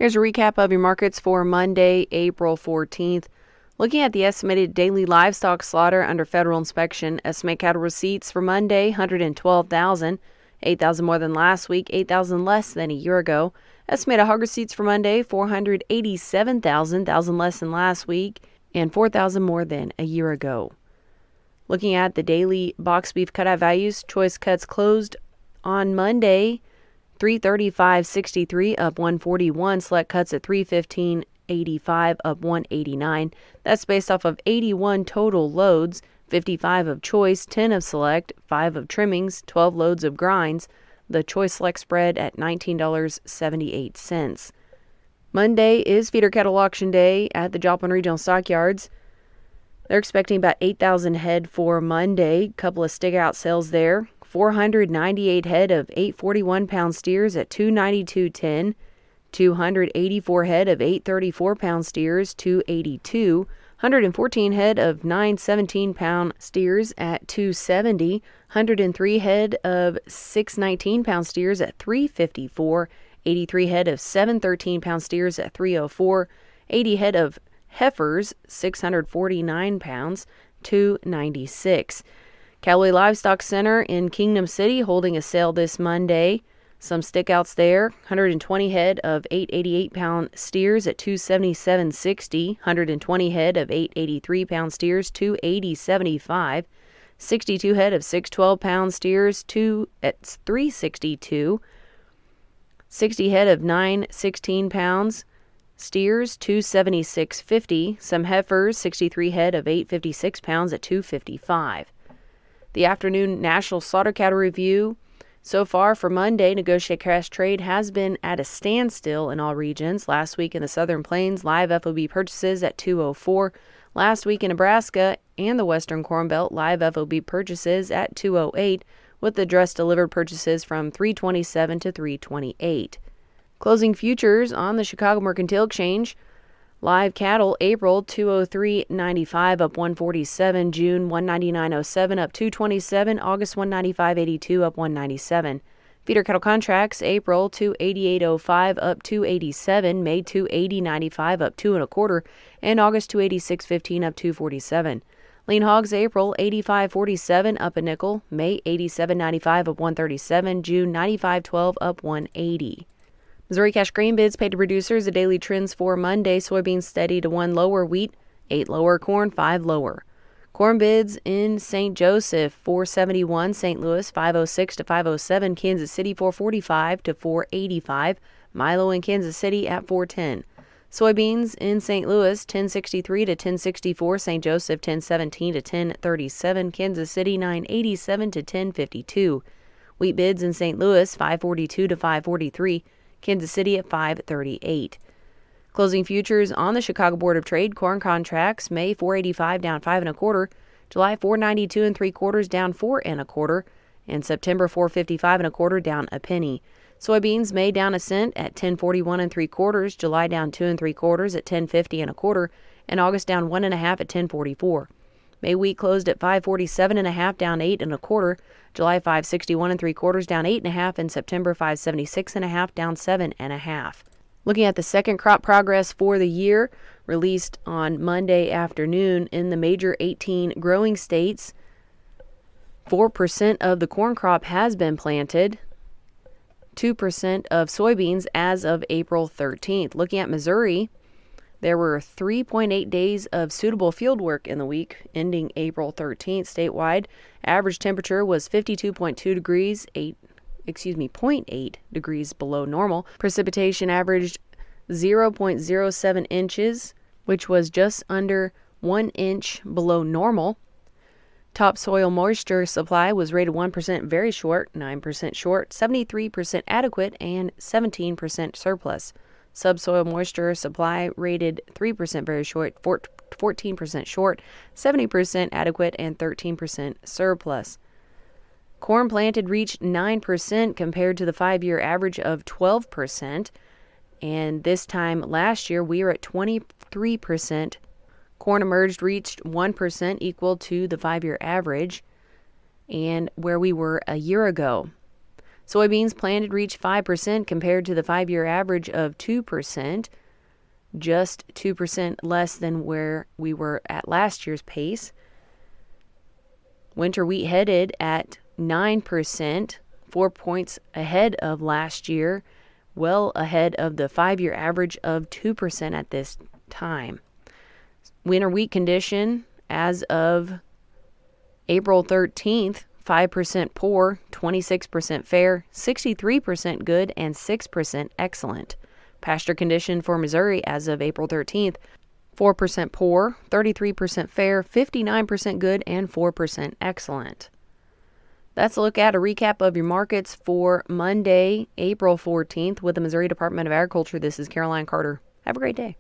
Here's a recap of your markets for Monday, April 14th. Looking at the estimated daily livestock slaughter under federal inspection, estimate cattle receipts for Monday, 112,000, 8,000 more than last week, 8,000 less than a year ago. Estimated hog receipts for Monday, 487,000, 1,000 less than last week, and 4,000 more than a year ago. Looking at the daily box beef cutout values, choice cuts closed on Monday, 335.63 up 141, select cuts at 315.85 up 189. That's based off of 81 total loads, 55 of choice, 10 of select, 5 of trimmings, 12 loads of grinds. The choice select spread at $19.78. Monday is feeder cattle auction day at the Joplin Regional Stockyards. They're expecting about 8,000 head for Monday. Couple of stick out sales there. 498 head of 841-pound steers at $292.10. 284 head of 834-pound steers, $282. 114 head of 917-pound steers at $270. 103 head of 619-pound steers at $354. 83 head of 713-pound steers at $304. 80 head of heifers, 649 pounds, $296. Callaway Livestock Center in Kingdom City holding a sale this Monday. Some stickouts there. 120 head of 888-pound steers at $277.60. 120 head of 883-pound steers, $280.75. 62 head of 612-pound steers, at $362. 60 head of 916 pounds steers, $276.50. Some heifers, 63 head of 856 pounds at $255. The afternoon National Slaughter Cattle Review. So far for Monday, negotiated cash trade has been at a standstill in all regions. Last week in the Southern Plains, live FOB purchases at $204. Last week in Nebraska and the Western Corn Belt, live FOB purchases at $208, with the dress delivered purchases from $327 to $328. Closing futures on the Chicago Mercantile Exchange. Live cattle, April 203.95 up 147, June 199.07 up 227, August 195.82 up 197. Feeder cattle contracts, April 288.05 up 287, May 280.95 up 2 1/4, and August 286.15 up 247. Lean hogs, April 85.47 up a nickel, May 87.95 up 137, June 95.12 up 180. Missouri cash grain bids paid to producers. The daily trends for Monday: soybeans steady to 1 lower, wheat 8 lower, corn 5 lower. Corn bids in St. Joseph: 471, St. Louis 506 to 507, Kansas City 445 to 485, Milo in Kansas City at 410. Soybeans in St. Louis 1063 to 1064, St. Joseph 1017 to 1037, Kansas City 987 to 1052. Wheat bids in St. Louis 542 to 543. Kansas City at 538. Closing futures on the Chicago Board of Trade. Corn contracts, May 485 down 5 1/4, July 492 3/4 down 4 1/4, and September 455 1/4 down a penny. Soybeans May down a cent at 1041 3/4, July down 2 3/4 at 1050 1/4, and August down 1 1/2 at 1044. May wheat closed at 547 1/2 down 8 1/4, July 561 3/4 down 8 1/2, and September 576 1/2 down 7 1/2. Looking at the second crop progress for the year, released on Monday afternoon in the major 18 growing states, 4% of the corn crop has been planted, 2% of soybeans as of April 13th. Looking at Missouri, there were 3.8 days of suitable field work in the week ending April 13th statewide. Average temperature was 52.2 degrees, 0.8 degrees below normal. Precipitation averaged 0.07 inches, which was just under 1 inch below normal. Topsoil moisture supply was rated 1% very short, 9% short, 73% adequate, and 17% surplus. Subsoil moisture supply rated 3% very short, 14% short, 70% adequate, and 13% surplus. Corn planted reached 9% compared to the 5-year average of 12%. And this time last year, we were at 23%. Corn emerged reached 1%, equal to the 5-year average, and where we were a year ago. Soybeans planted reached 5% compared to the 5-year average of 2%, just 2% less than where we were at last year's pace. Winter wheat headed at 9%, 4 points ahead of last year, well ahead of the 5-year average of 2% at this time. Winter wheat condition as of April 13th, 5% poor, 26% fair, 63% good, and 6% excellent. Pasture condition for Missouri as of April 13th, 4% poor, 33% fair, 59% good, and 4% excellent. That's a look at a recap of your markets for Monday, April 14th with the Missouri Department of Agriculture. This is Caroline Carter. Have a great day.